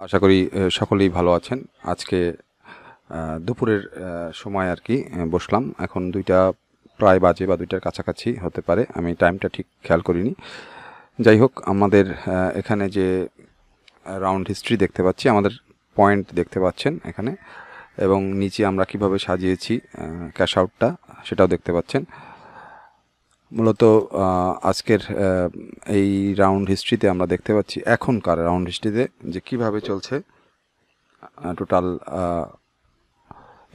আশা করি সকলেই ভালো আছেন। আজকে দুপুরের সময় আর কি বসলাম। এখন 2টা প্রায় বাজে বা 2টার কাছাকাছি হতে পারে, আমি টাইমটা ঠিক খেয়াল করিনি। যাই হোক, আমাদের এখানে যে রাউন্ড হিস্ট্রি দেখতে পাচ্ছি, আমাদের পয়েন্ট দেখতে পাচ্ছেন এখানে, এবং নিচে আমরা কিভাবে সাজিয়েছি ক্যাশ আউটটা সেটাও দেখতে পাচ্ছেন। মূলত আজকের এই রাউন্ড হিস্ট্রিতে আমরা দেখতে পাচ্ছি, এখনকার রাউন্ড হিস্ট্রিতে যে কিভাবে চলছে টোটাল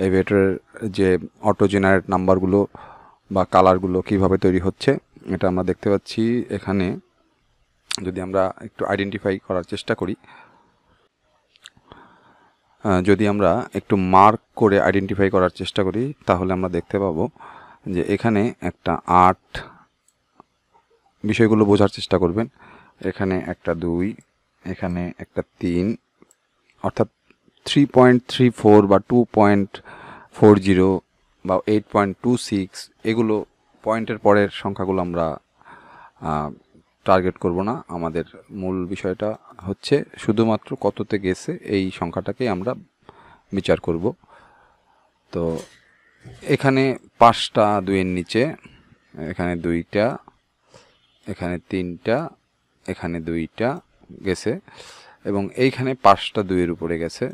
এভিয়েটরের যে অটো জেনারেট নাম্বারগুলো বা কালারগুলো কিভাবে তৈরি হচ্ছে এটা আমরা দেখতে পাচ্ছি এখানে। যদি আমরা একটু আইডেন্টিফাই করার চেষ্টা করি, যদি আমরা একটু মার্ক করে আইডেন্টিফাই করার চেষ্টা করি, তাহলে আমরা দেখতে পাবো যে এখানে একটা 8, বিষয়গুলো বোঝার চেষ্টা করবেন। এখানে একটা 2, এখানে একটা 3, অর্থাৎ 3.34 বা 2.40 বা 8.26, এগুলো পয়েন্টের পরের সংখ্যাগুলো আমরা টার্গেট করব না। আমাদের মূল বিষয়টা হচ্ছে শুধুমাত্র কততে গেছে এই সংখ্যাটাকেই আমরা বিচার করব। তো এখানে 5টা 2-এর নিচে, এখানে 2টা, এখানে 3টা, এখানে 2টা গেছে, এবং এইখানে 5টা 2-এর উপরে গেছে।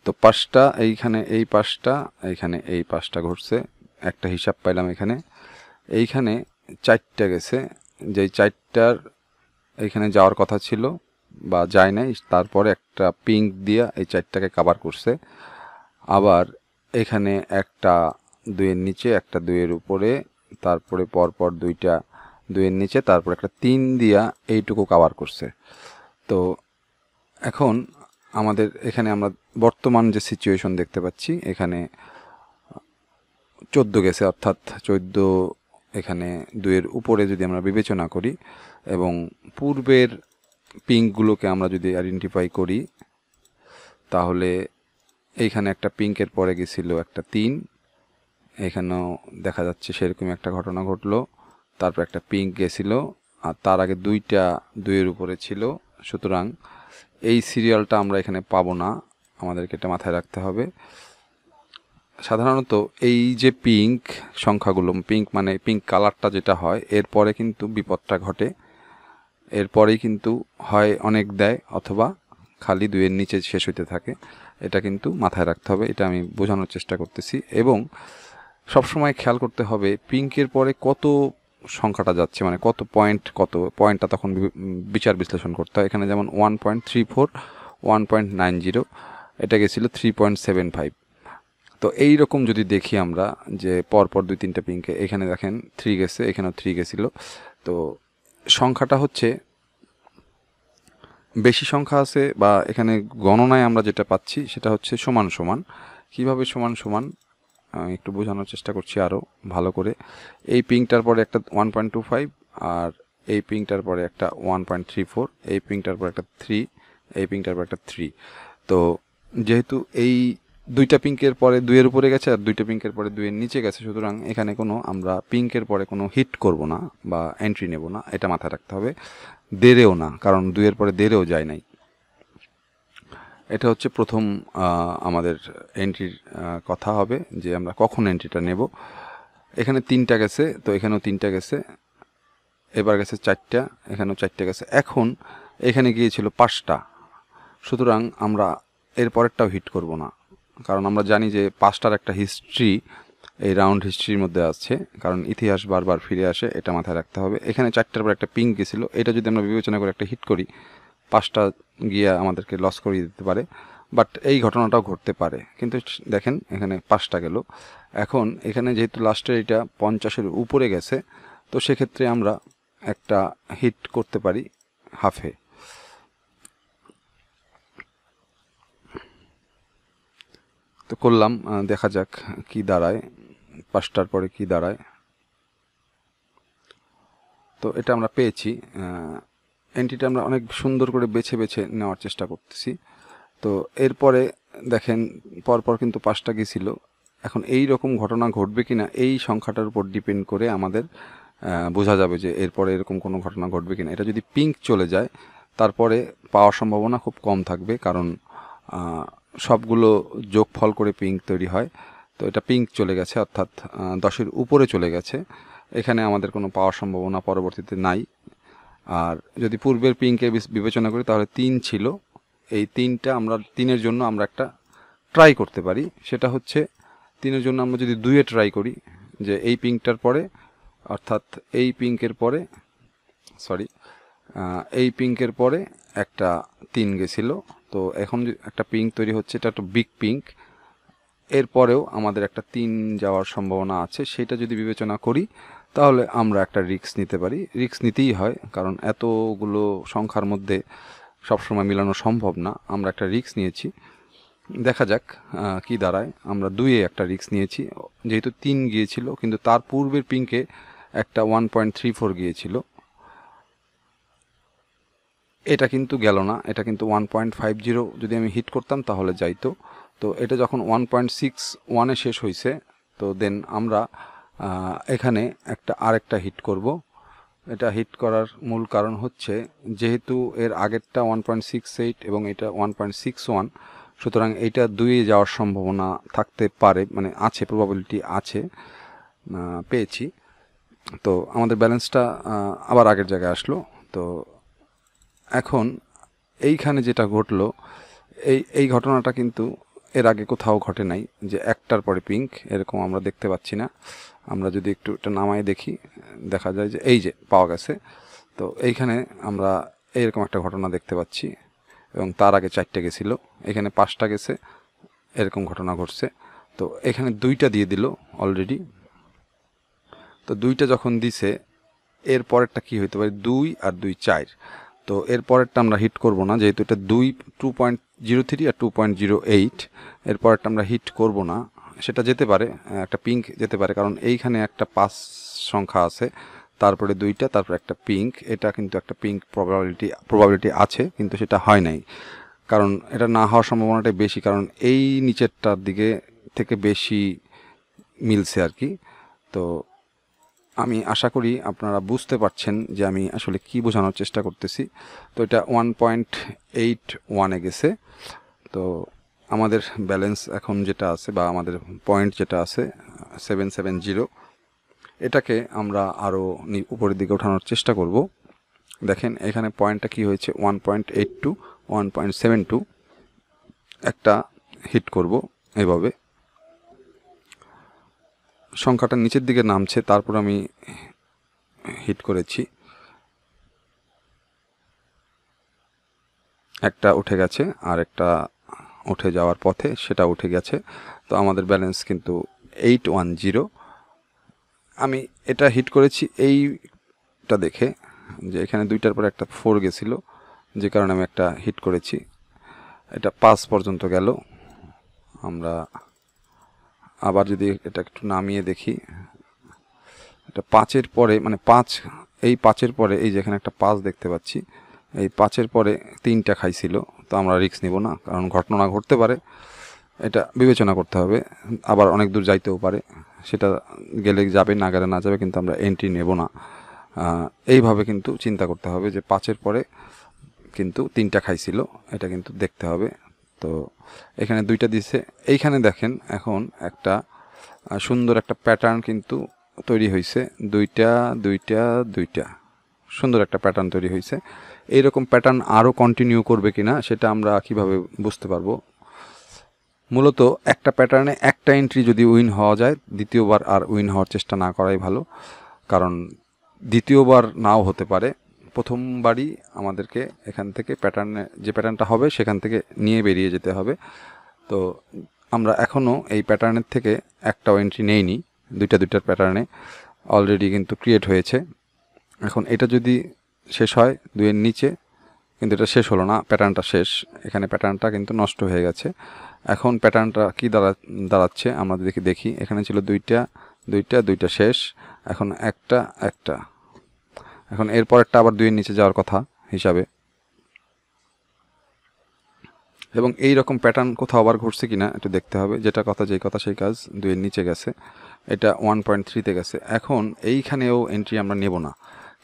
তো 5টা এইখানে, এই 5টা এইখানে, এই 5টা ঘটছে, একটা হিসাব পাইলাম এখানে। এইখানে 4টা গেছে, যেই 4টার এইখানে যাওয়ার কথা ছিল বা যায় নাই, তারপরে একটা পিঙ্ক দিয়া এই 4টাকে কাভার করছে। আবার এখানে একটা 2-এর নিচে, একটা 2-এর উপরে, তারপরে পরপর 2টা 2-এর নিচে, তারপর একটা 3 দিয়া এইটুকু কাভার করছে। তো এখন আমাদের এখানে আমরা বর্তমান যে সিচুয়েশন দেখতে পাচ্ছি, এখানে 14 গেছে, অর্থাৎ 14 এখানে 2-এর উপরে যদি আমরা বিবেচনা করি এবং পূর্বের পিঙ্কগুলোকে আমরা যদি আইডেন্টিফাই করি, তাহলে এইখানে একটা পিঙ্কের পরে গেছিল একটা 3, এখানেও দেখা যাচ্ছে সেরকম একটা ঘটনা ঘটলো। তারপর একটা পিঙ্ক গেছিল, আর তার আগে 2টা 2-এর উপরে ছিল। সুতরাং এই সিরিয়ালটা আমরা এখানে পাবো না, আমাদেরকে এটা মাথায় রাখতে হবে। সাধারণত এই যে পিঙ্ক সংখ্যাগুলো, পিঙ্ক মানে পিঙ্ক কালারটা যেটা হয়, এরপরে কিন্তু বিপদটা ঘটে। এরপরেই কিন্তু হয় অনেক দেয়, অথবা খালি 2-এর নিচে শেষ হইতে থাকে। এটা কিন্তু মাথায় রাখতে হবে, এটা আমি বোঝানোর চেষ্টা করতেছি। এবং সবসময় খেয়াল করতে হবে পিঙ্কের পরে কত সংখ্যাটা যাচ্ছে, মানে কত পয়েন্টটা তখন বিচার বিশ্লেষণ করতে হয়। এখানে যেমন 1.34, 1.90, এটা গেছিল 3.75। তো এই রকম যদি দেখি আমরা যে পরপর 2-3টা পিঙ্কে, এখানে দেখেন 3 গেছে, এখানেও 3 গেছিল। তো সংখ্যাটা হচ্ছে বেশি সংখ্যা আছে, বা এখানে গণনায় আমরা যেটা পাচ্ছি সেটা হচ্ছে সমান সমান। কিভাবে সমান সমান আমি একটু বোঝানোর চেষ্টা করছি আরও ভালো করে। এই পিঙ্কটার পরে একটা 1.25, আর এই পিঙ্কটার পরে একটা 1.34, এই পিঙ্কটার পরে একটা 3, এই পিঙ্কটার পরে একটা 3। তো যেহেতু এই 2টা পিঙ্কের পরে 2-এর উপরে গেছে, আর 2টা পিঙ্কের পরে 2-এর নিচে গেছে, সুতরাং এখানে কোনো আমরা পিঙ্কের পরে কোনো হিট করব না বা এন্ট্রি নেব না, এটা মাথায় রাখতে হবে। দেরেও না, কারণ 2-এর পরে দেরেও যায় নাই। এটা হচ্ছে প্রথম আমাদের এন্ট্রির কথা হবে, যে আমরা কখন এন্ট্রিটা নেব। এখানে 3টা গেছে, তো এখানেও 3টা গেছে, এবার গেছে 4টা, এখানেও 4টা গেছে। এখন এখানে গিয়েছিল 5টা, সুতরাং আমরা এর পরেরটাও হিট করব না, কারণ আমরা জানি যে 5টার একটা হিস্ট্রি এই রাউন্ড হিস্ট্রির মধ্যে আছে, কারণ ইতিহাস বারবার ফিরে আসে, এটা মাথায় রাখতে হবে। এখানে 4টার পর একটা পিঙ্ক গেছিলো, এটা যদি আমরা বিবেচনা করে একটা হিট করি, 5টা গিয়ে আমাদেরকে লস করিয়ে দিতে পারে। বাট এই ঘটনাটাও ঘটতে পারে, কিন্তু দেখেন এখানে 5টা গেল। এখন এখানে যেহেতু লাস্টের এটা 50-এর উপরে গেছে, তো সেক্ষেত্রে আমরা একটা হিট করতে পারি হাফে। তো করলাম, দেখা যাক কি দাঁড়ায়, 5টার পরে কি দাঁড়ায়। তো এটা আমরা পেয়েছি। এন্ট্রিটা আমরা অনেক সুন্দর করে বেছে বেছে নেওয়ার চেষ্টা করতেছি। তো এরপরে দেখেন পরপর কিন্তু 5টা গেছিল। এখন এই রকম ঘটনা ঘটবে কিনা এই সংখ্যাটার উপর ডিপেন্ড করে আমাদের বোঝা যাবে যে এরপরে এরকম কোনো ঘটনা ঘটবে কিনা। এটা যদি পিঙ্ক চলে যায়, তারপরে পাওয়ার সম্ভাবনা খুব কম থাকবে, কারণ সবগুলো যোগফল করে পিঙ্ক তৈরি হয়। তো এটা পিঙ্ক চলে গেছে, অর্থাৎ 10-এর উপরে চলে গেছে। এখানে আমাদের কোনো পাওয়ার সম্ভাবনা পরবর্তীতে নাই। আর যদি পূর্বের পিঙ্কে বিবেচনা করি তাহলে 3 ছিল। এই 3টা আমরা 3-এর জন্য আমরা একটা ট্রাই করতে পারি। সেটা হচ্ছে 3-এর জন্য আমরা যদি 2-এ ট্রাই করি, যে এই পিঙ্কটার পরে, অর্থাৎ এই পিঙ্কের পরে, এই পিঙ্কের পরে একটা 3 গেছিলো। তো এখন একটা পিঙ্ক তৈরি হচ্ছে, এটা একটা বিগ পিঙ্ক। এরপরেও আমাদের একটা 3 যাওয়ার সম্ভাবনা আছে। সেটা যদি বিবেচনা করি তাহলে আমরা একটা রিস্ক নিতে পারি। রিস্ক নিতেই হয়, কারণ এতগুলো সংখ্যার মধ্যে সবসময় মিলানো সম্ভব না। আমরা একটা রিস্ক নিয়েছি, দেখা যাক কি দাঁড়ায়। আমরা 2-এ একটা রিস্ক নিয়েছি, যেহেতু 3 গিয়েছিল, কিন্তু তার পূর্বের পিঙ্কে একটা 1.34 গিয়েছিল। এটা কিন্তু গেল না, এটা কিন্তু 1.50 যদি আমি হিট করতাম তাহলে যাইতো। তো এটা যখন 1.61-এ শেষ হয়েছে, তো দেন আমরা এখানে আরেকটা হিট করব। এটা হিট করার মূল কারণ হচ্ছে, যেহেতু এর আগেরটা 1.68 এবং এটা 1.61, সুতরাং এইটা 2-এ যাওয়ার সম্ভাবনা থাকতে পারে, মানে আছে, প্রবাবিলিটি আছে, পেয়েছি। তো আমাদের ব্যালেন্সটা আবার আগের জায়গায় আসলো। তো এখন এইখানে যেটা ঘটলো, এই ঘটনাটা কিন্তু এর আগে কোথাও ঘটে নাই, যে একটার পরে পিঙ্ক এরকম আমরা দেখতে পাচ্ছি না। আমরা যদি একটু এটা নামায় দেখি, দেখা যায় যে এই যে পাওয়া গেছে। তো এইখানে আমরা এইরকম একটা ঘটনা দেখতে পাচ্ছি, এবং তার আগে 4টে গেছিলো, এখানে 5টা গেছে, এরকম ঘটনা ঘটছে। তো এখানে 2টা দিয়ে দিল অলরেডি। তো 2টা যখন দিছে, এর পরেরটা কি হইতে পারে, 2 আর 2 4। তো এর পরেরটা আমরা হিট করব না, যেহেতু এটা 2.03 আর 2.08, এর পরেরটা আমরা হিট করব না। সেটা যেতে পারে, একটা পিঙ্ক যেতে পারে, কারণ এইখানে একটা 5 সংখ্যা আছে, তারপরে 2টা, তারপরে একটা পিঙ্ক। এটা কিন্তু একটা পিঙ্ক প্রবাবিলিটি আছে, কিন্তু সেটা হয় নাই, কারণ এটা না হওয়ার সম্ভাবনাটাই বেশি, কারণ এই নিচেরটার দিকে থেকে বেশি মিলছে আর কি। তো আমি আশা করি আপনারা বুঝতে পারছেন যে আমি আসলে কি বোঝানোর চেষ্টা করতেছি। তো এটা 1.81-এ গেছে। তো আমাদের ব্যালেন্স এখন যেটা আছে, বা আমাদের পয়েন্ট যেটা আছে 770, এটাকে আমরা আরও উপরের দিকে ওঠানোর চেষ্টা করব। দেখেন এখানে পয়েন্টটা কি হয়েছে, 1.82, 1.72, একটা হিট করব এভাবে। সংখ্যাটা নিচের দিকে নামছে, তারপর আমি হিট করেছি, একটা উঠে গেছে, আর একটা উঠে যাওয়ার পথে, সেটা উঠে গেছে। তো আমাদের ব্যালেন্স কিন্তু 810। আমি এটা হিট করেছি এইটা দেখে, যে এখানে 2টার পরে একটা 4 গেছিলো, যে কারণে আমি একটা হিট করেছি। এটা 5 পর্যন্ত গেল। আমরা আবার যদি এটা একটু নামিয়ে দেখি, এটা 5-এর পরে, মানে 5, এই 5-এর পরে এই যেখানে একটা 5 দেখতে পাচ্ছি, এই 5-এর পরে 3টা খাইছিল। তো আমরা রিস্ক নিব না, কারণ ঘটনা ঘটতে পারে, এটা বিবেচনা করতে হবে। আবার অনেক দূর যাইতেও পারে, সেটা গেলে যাবে, না গেলে না যাবে, কিন্তু আমরা এন্ট্রি নেব না। এইভাবে কিন্তু চিন্তা করতে হবে যে 5-এর পরে কিন্তু 3টা খাইছিল, এটা কিন্তু দেখতে হবে। তো এখানে 2টা দিছে। এইখানে দেখেন এখন একটা সুন্দর একটা প্যাটার্ন কিন্তু তৈরি হয়েছে, 2টা 2টা 2টা, সুন্দর একটা প্যাটার্ন তৈরি হয়েছে। এইরকম প্যাটার্ন আরও কন্টিনিউ করবে কিনা সেটা আমরা কিভাবে বুঝতে পারবো। মূলত একটা প্যাটার্নে একটা এন্ট্রি যদি উইন হওয়া যায়, দ্বিতীয়বার আর উইন হওয়ার চেষ্টা না করাই ভালো, কারণ দ্বিতীয়বার নাও হতে পারে। প্রথমবারই আমাদেরকে এখান থেকে যে প্যাটার্নটা হবে সেখান থেকে নিয়ে বেরিয়ে যেতে হবে। তো আমরা এখনও এই প্যাটার্নের থেকে একটাও এন্ট্রি নেইনি, 2টার প্যাটার্নে অলরেডি কিন্তু ক্রিয়েট হয়েছে। এখন এটা যদি শেষ হয় 2-এর নিচে, কিন্তু এটা শেষ হলো না, প্যাটার্নটা শেষ, এখানে প্যাটার্নটা কিন্তু নষ্ট হয়ে গেছে। এখন প্যাটার্নটা কি দাঁড়াচ্ছে আমরা দেখি, এখানে ছিল 2টা শেষ, এখন একটা, এখন এরপরেরটা আবার 2-এর নিচে যাওয়ার কথা হিসাবে। এবং এই রকম প্যাটার্ন কোথাও আবার ঘটছে কিনা একটু দেখতে হবে, যেটা কথা যেই কথা সেই কাজ। 2-এর নিচে গেছে, এটা 1.3-তে গেছে। এখন এইখানেও এন্ট্রি আমরা নেব না,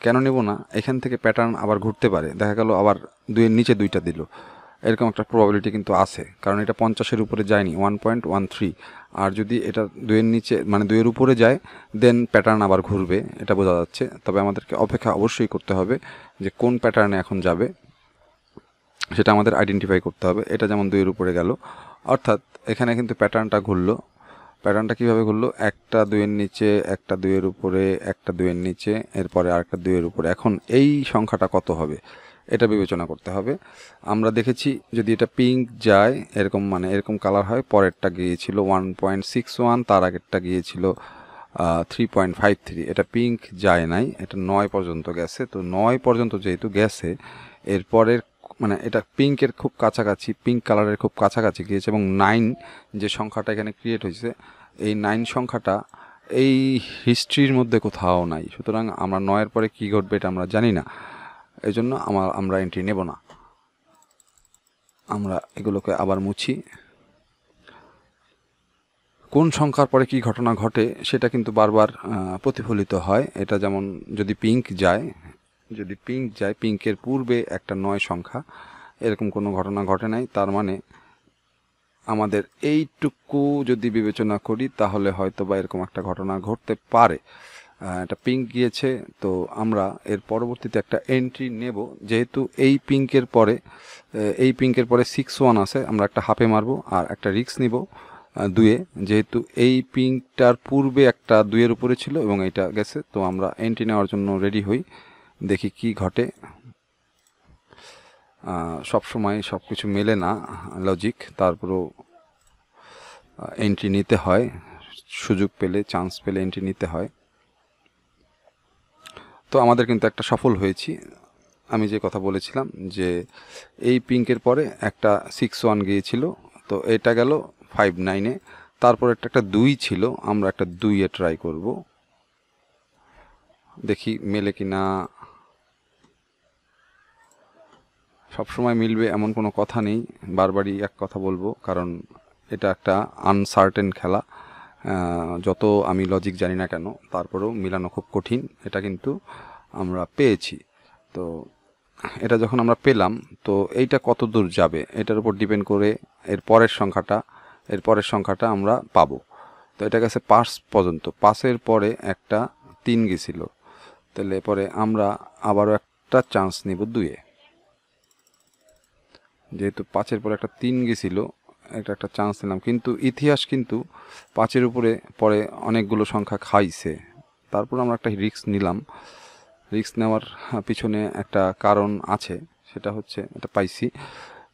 কেন নেব না, এখান থেকে প্যাটার্ন আবার ঘুরতে পারে, দেখা গেল আবার 2-এর নিচে 2টা দিল, এরকম একটা প্রবাবিলিটি কিন্তু আছে, কারণ এটা 50-এর উপরে যায়নি 1.13, আর যদি এটা 2-এর নিচে মানে 2-এর উপরে যায় দেন প্যাটার্ন আবার ঘুরবে, এটা বোঝা যাচ্ছে। তবে আমাদেরকে অপেক্ষা অবশ্যই করতে হবে যে কোন প্যাটার্নে এখন যাবে সেটা আমাদের আইডেন্টিফাই করতে হবে। এটা যেমন 2-এর উপরে গেল, অর্থাৎ এখানে কিন্তু প্যাটার্নটা ঘুরলো। প্যাটার্নটা কীভাবে ঘুরলো, একটা 2-এর নিচে, একটা 2-এর উপরে, একটা 2-এর নিচে, এরপরে আরেকটা 2-এর উপরে। এখন এই সংখ্যাটা কত হবে এটা বিবেচনা করতে হবে। আমরা দেখেছি যদি এটা পিঙ্ক যায় এরকম, মানে এরকম কালার হয়, পরেরটা গিয়েছিল 1.61, তার আগেরটা গিয়েছিল 3.53। এটা পিঙ্ক যায় নাই, এটা 9 পর্যন্ত গেছে। তো 9 পর্যন্ত যেহেতু গেছে, এরপরের মানে এটা পিঙ্কের খুব কাছাকাছি, পিঙ্ক কালারের খুব কাছাকাছি গিয়েছে, এবং 9 যে সংখ্যাটা এখানে ক্রিয়েট হয়েছে, এই 9 সংখ্যাটা এই হিস্ট্রির মধ্যে কোথাও নাই। সুতরাং আমরা 9-এর পরে কী ঘটবে এটা আমরা জানি না, এই জন্য আমরা এন্ট্রি নেব না। আমরা এগুলোকে আবার মুছি। কোন সংখ্যার পরে কি ঘটনা ঘটে সেটা কিন্তু বারবার প্রতিফলিত হয়। এটা যেমন যদি পিঙ্ক যায়, পিঙ্কের পূর্বে একটা 9 সংখ্যা, এরকম কোনো ঘটনা ঘটে নাই, তার মানে আমাদের এইটুকু যদি বিবেচনা করি তাহলে হয়তো বা এরকম একটা ঘটনা ঘটতে পারে। এটা পিঙ্ক গিয়েছে, তো আমরা এর পরবর্তীতে একটা এন্ট্রি নেব। যেহেতু এই পিঙ্কের পরে 6-1 আছে, আমরা একটা হাফে মারবো আর একটা রিস্ক নিব 2-এ। যেহেতু এই পিঙ্কটার পূর্বে একটা 2-এর উপরে ছিল এবং এটা গেছে, তো আমরা এন্ট্রি নেওয়ার জন্য রেডি হই, দেখি কি ঘটে। সব সময় সব কিছু মেলে না লজিক, তারপরেও এন্ট্রি নিতে হয়, সুযোগ পেলে, চান্স পেলে এন্ট্রি নিতে হয়। তো আমাদের কিন্তু একটা সফল হয়েছি। আমি যে কথা বলেছিলাম যে এই পিঙ্কের পরে একটা 6-1 গিয়েছিল, তো এটা গেল 5-9-এ, তারপর একটা 2 ছিল, আমরা একটা 2-এ ট্রাই করব, দেখি মেলে কিনা। সবসময় মিলবে এমন কোনো কথা নেই, বারবারই এক কথা বলবো, কারণ এটা একটা আনসার্টেন খেলা। যত আমি লজিক জানি না কেন, তারপরেও মিলানো খুব কঠিন। এটা কিন্তু আমরা পেয়েছি। তো এটা যখন আমরা পেলাম, তো এইটা কত দূর যাবে এটার উপর ডিপেন্ড করে এর পরের সংখ্যাটা আমরা পাবো। তো এটা গেছে 5 পর্যন্ত, 5-এর পরে একটা 3 গেছিল, তাহলে পরে আমরা আবারও একটা চান্স নিব 2-এ। যেহেতু 5-এর পরে একটা 3 গেছিল, একটা চান্স নিলাম, কিন্তু ইতিহাস কিন্তু 5-এর উপরে পরে অনেকগুলো সংখ্যা খাইছে, তারপর আমরা একটা রিস্ক নিলাম। রিস্ক নেওয়ার পিছনে একটা কারণ আছে, সেটা হচ্ছে এটা পাইছি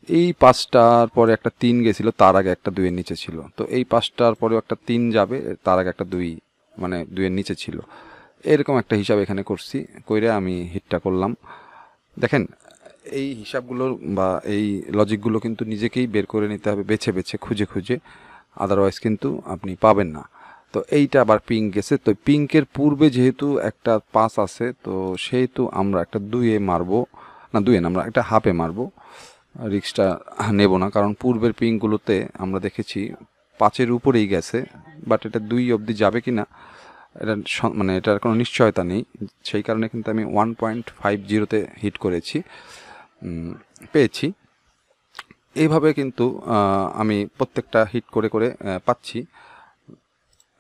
এই 5টার পরে একটা 3 গেছিল, তার আগে একটা 2-এর নিচে ছিল, তো এই 5টার পরেও একটা 3 যাবে, তার আগে একটা 2 মানে 2-এর নিচে ছিল, এরকম একটা হিসাব এখানে করছি, কইরে আমি হিটটা করলাম। দেখেন এই হিসাবগুলো বা এই লজিকগুলো কিন্তু নিজেকেই বের করে নিতে হবে, বেছে বেছে খুঁজে খুঁজে, আদারওয়াইজ কিন্তু আপনি পাবেন না। তো এইটা আবার পিঙ্ক গেছে, তো পিঙ্কের পূর্বে যেহেতু একটা 5 আছে, তো সেহেতু আমরা একটা 2-এ মারবো, না 2-এ না, আমরা একটা হাফে মারবো, রিস্কটা নেব না, কারণ পূর্বের পিঙ্কগুলোতে আমরা দেখেছি 5-এর উপরেই গেছে, বাট এটা 2 অবধি যাবে কি না এটা মানে এটার কোনো নিশ্চয়তা নেই, সেই কারণে কিন্তু আমি 1.50-তে হিট করেছি, পেয়েছি। এইভাবে কিন্তু আমি প্রত্যেকটা হিট করে করে পাচ্ছি।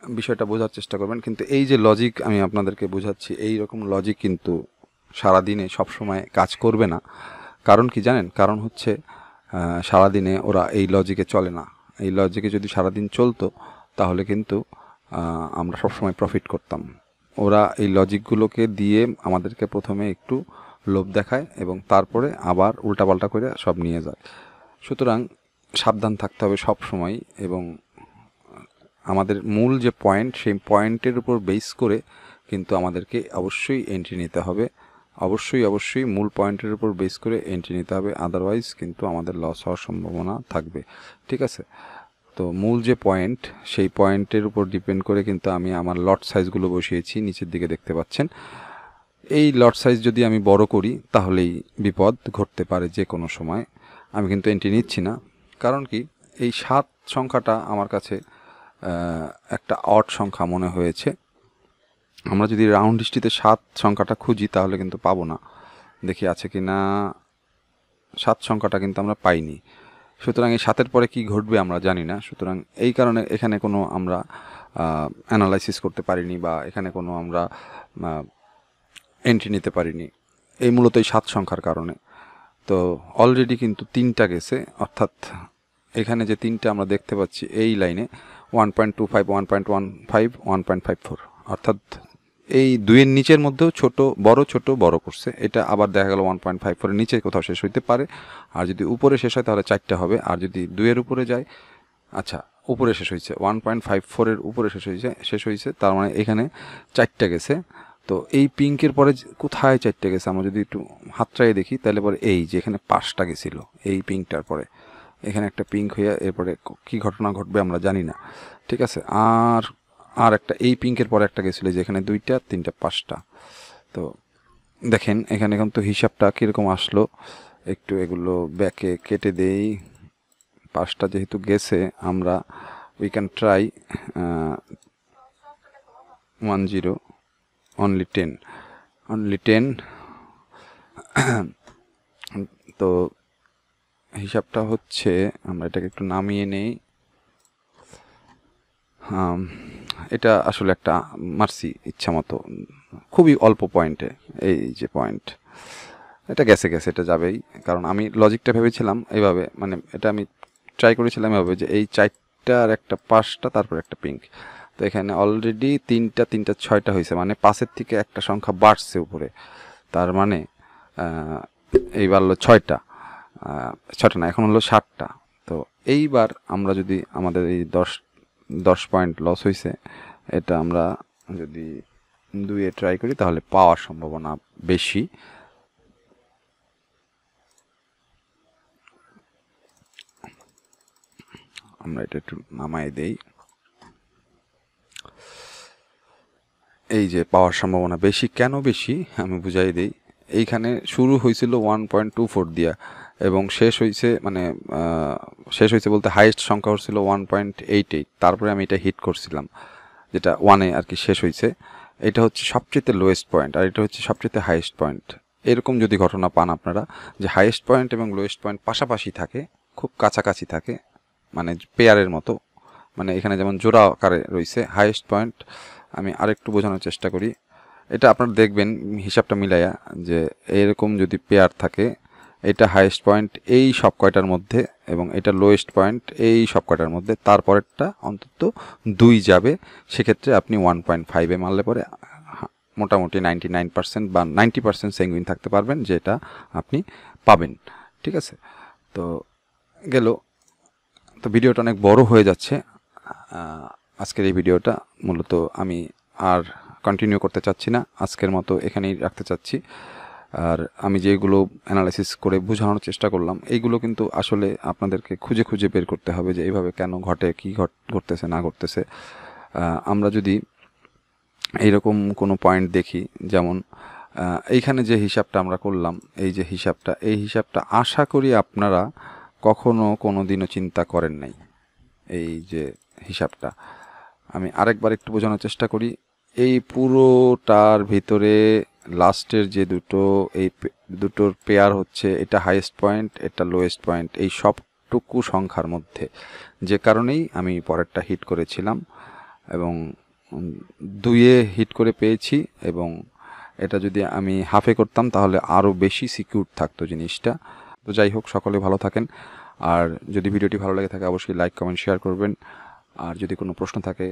বিষয়টা বোঝার চেষ্টা করবেন, কিন্তু এই যে লজিক আমি আপনাদেরকে বোঝাচ্ছি, এই রকম লজিক কিন্তু সারাদিনে সবসময় কাজ করবে না। কারণ কি জানেন, কারণ হচ্ছে সারাদিনে ওরা এই লজিকে চলে না। এই লজিকে যদি সারাদিন চলতো তাহলে কিন্তু আমরা সবসময় প্রফিট করতাম। ওরা এই লজিকগুলোকে দিয়ে আমাদেরকে প্রথমে একটু লোভ দেখায় এবং তারপরে আবার উল্টাপাল্টা করে সব নিয়ে যায়। সুতরাং সাবধান থাকতে হবে সব সময়, এবং আমাদের মূল যে পয়েন্ট, সেই পয়েন্টের উপর বেস করে কিন্তু আমাদেরকে অবশ্যই এন্ট্রি নিতে হবে। অবশ্যই মূল পয়েন্টের উপর বেস করে এন্ট্রি নিতে হবে, আদারওয়াইজ কিন্তু আমাদের লস হওয়ার সম্ভাবনা থাকবে। ঠিক আছে, তো মূল যে পয়েন্ট, সেই পয়েন্টের উপর ডিপেন্ড করে কিন্তু আমি আমার লট সাইজগুলো বসিয়েছি, নিচের দিকে দেখতে পাচ্ছেন। এই লট সাইজ যদি আমি বড় করি তাহলেই বিপদ ঘটতে পারে যে কোনো সময়। আমি কিন্তু এন্ট্রি নিচ্ছি না, কারণ কি এই 7 সংখ্যাটা আমার কাছে একটা অড সংখ্যা মনে হয়েছে, আমরা যদি রাউন্ড হিস্ট্রিতে 7 সংখ্যাটা খুঁজি তাহলে কিন্তু পাবো না। দেখি আছে কি না, 7 সংখ্যাটা কিন্তু আমরা পাইনি। সুতরাং এই 7-এর পরে কি ঘটবে আমরা জানি না। সুতরাং এই কারণে এখানে কোনো আমরা অ্যানালাইসিস করতে পারিনি বা এখানে কোনো আমরা এন্ট্রি নিতে পারিনি, এই মূলত এই 7 সংখ্যার কারণে। তো অলরেডি কিন্তু 3টা গেছে, অর্থাৎ এখানে যে 3টা আমরা দেখতে পাচ্ছি এই লাইনে 1.25, 1.15, 1.54, অর্থাৎ এই 2-এর নিচের মধ্যেও ছোট বড় করছে। এটা আবার দেখা গেল 1.54-এর নিচে কোথাও শেষ হইতে পারে। আর যদি উপরে শেষ হয় তাহলে 4টা হবে। আর যদি 2-এর উপরে যায়, আচ্ছা উপরে শেষ হয়েছে 1.54-এর উপরে শেষ হয়েছে, তার মানে এখানে 4টা গেছে। তো এই পিঙ্কের পরে কোথায় 4টা গেছে আমরা যদি একটু হাতটায় দেখি, তাহলে পরে এই যে এখানে 5টা গেছিল এই পিঙ্কটার পরে, এখানে একটা পিঙ্ক হয়ে এরপরে কি ঘটনা ঘটবে আমরা জানি না, ঠিক আছে। আর একটা এই পিঙ্কের পরে একটা গেছিলো যেখানে 2টা 3টা 5টা। তো দেখেন এখানে কিন্তু হিসাবটা কীরকম আসলো, একটু এগুলো ব্যাকে কেটে দেই। 5টা যেহেতু গেছে, আমরা উই ক্যান ট্রাই 10, অনলি 10 তো হিসাবটা হচ্ছে, আমরা এটাকে একটু নামিয়ে নেই। এটা আসলে একটা মারছি ইচ্ছা মতো, খুবই অল্প পয়েন্টে। এই যে পয়েন্ট, এটা গেছে এটা যাবেই, কারণ আমি লজিকটা ভেবেছিলাম এইভাবে, মানে এটা আমি ট্রাই করেছিলাম এভাবে যে এই 4টা আর একটা 5টা তারপর একটা পিঙ্ক। তো এখানে অলরেডি 3টা 6টা হয়েছে, মানে 5-এর থেকে একটা সংখ্যা বাড়ছে উপরে, তার মানে এই বাড়লো 6টা না, এখন হলো 7টা। তো এইবার আমরা যদি আমাদের এই 10 পয়েন্ট লস হয়েছে, এটা আমরা যদি 2-এ ট্রাই করি তাহলে পাওয়ার সম্ভাবনা বেশি। আমরা এটা একটু নামাই দেই। এই যে পাওয়ার সম্ভাবনা বেশি, কেন বেশি আমি বুঝাই দেই। এইখানে শুরু হয়েছিল 1.24 দিয়া এবং শেষ হয়েছে বলতে হাইয়েস্ট সংখ্যা হচ্ছিল 1.88। তারপরে আমি এটা হিট করছিলাম, যেটা 1-এ আর কি শেষ হয়েছে। এটা হচ্ছে সবচেয়ে লোয়েস্ট পয়েন্ট আর এটা হচ্ছে সবচেয়ে হাইয়েস্ট পয়েন্ট। এরকম যদি ঘটনা পান আপনারা যে হাইয়েস্ট পয়েন্ট এবং লোয়েস্ট পয়েন্ট পাশাপাশি থাকে, খুব কাছাকাছি থাকে, মানে পেয়ারের মতো, মানে এখানে যেমন জোড়া আকারে রয়েছে হাইয়েস্ট পয়েন্ট। আমি আরেকটু বোঝানোর চেষ্টা করি, এটা আপনারা দেখবেন হিসাবটা মিলাইয়া যে এরকম যদি পেয়ার থাকে, এটা হাইয়েস্ট পয়েন্ট এই সব কয়টার মধ্যে এবং এটা লোয়েস্ট পয়েন্ট এই সব কয়টার মধ্যে, তারপরেরটা অন্তত 2 যাবে। সেক্ষেত্রে আপনি 1.5-এ মারলে পরে মোটামুটি 99% বা 90% স্যাঙ্গুইন থাকতে পারবেন যে এটা আপনি পাবেন, ঠিক আছে। তো গেল, তো ভিডিওটা অনেক বড় হয়ে যাচ্ছে। আজকের এই ভিডিওটা মূলত আমি আর কন্টিনিউ করতে চাচ্ছি না, আজকের মতো এখানেই রাখতে চাচ্ছি। আর আমি যেগুলো অ্যানালাইসিস করে বোঝানোর চেষ্টা করলাম, এইগুলো কিন্তু আসলে আপনাদেরকে খুঁজে খুঁজে বের করতে হবে যে এইভাবে কেন ঘটে, কী ঘটতেছে না ঘটতেছে। আমরা যদি এইরকম কোনো পয়েন্ট দেখি, যেমন এইখানে যে হিসাবটা আমরা করলাম, এই যে হিসাবটা, এই হিসাবটা আশা করি আপনারা কখনো কোনো দিনও চিন্তা করেন নাই। এই যে হিসাবটা আমি আরেকবার একটু বোঝানোর চেষ্টা করি। এই পুরোটার ভিতরে লাস্টের যে এই দুটোর পেয়ার হচ্ছে, এটা হাইয়েস্ট পয়েন্ট, এটা লোয়েস্ট পয়েন্ট, এই সবটুকু সংখ্যার মধ্যে, যে কারণেই আমি পরেরটা হিট করেছিলাম এবং 2-এ হিট করে পেয়েছি। এবং এটা যদি আমি হাফে করতাম তাহলে আরও বেশি সিকিউর থাকতো জিনিসটা। তো যাই হোক, সকলে ভালো থাকেন। আর যদি ভিডিওটি ভালো লেগে থাকে অবশ্যই লাইক কমেন্ট শেয়ার করবেন। আর যদি কোনো প্রশ্ন থাকে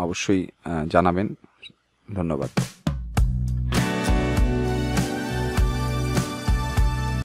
অবশ্যই জানাবেন। ধন্যবাদ।